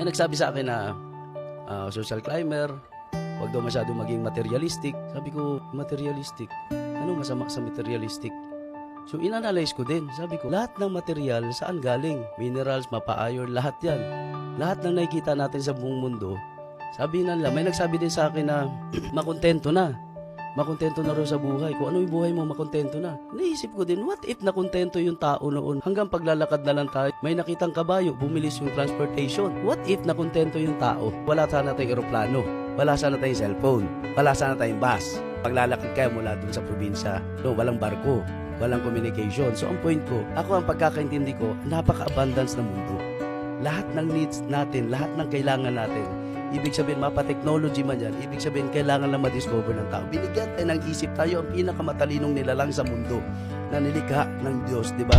May nagsabi sa akin na social climber, huwag daw masyado maging materialistic. Sabi ko, materialistic? Anong masama sa materialistic? So inanalyze ko din. Sabi ko, lahat ng material saan galing? Minerals, mapa-iron, lahat yan. Lahat ng nakikita natin sa buong mundo, sabi nila, may nagsabi din sa akin na makontento na. Makontento na rin sa buhay. Kung ano yung buhay mo, makontento na. Naisip ko din, what if nakontento yung tao noon? Hanggang paglalakad na lang tayo, may nakitang kabayo, bumilis yung transportation. What if nakontento yung tao? Wala sana tayong eroplano, wala sana tayong cellphone, wala sana tayong bus. Paglalakad kayo mula dun sa probinsya, no, walang barko, walang communication. So ang point ko, ako ang pagkakaintindi ko, napaka-abundance ng mundo. Lahat ng needs natin, lahat ng kailangan natin, ibig sabihin, mapa-technology man yan, ibig sabihin, kailangan lang ma-discover ng tao. Binigyan tayo ng isip, tayo ang pinakamatalinong nilalang sa mundo na nilikha ng Diyos, di ba?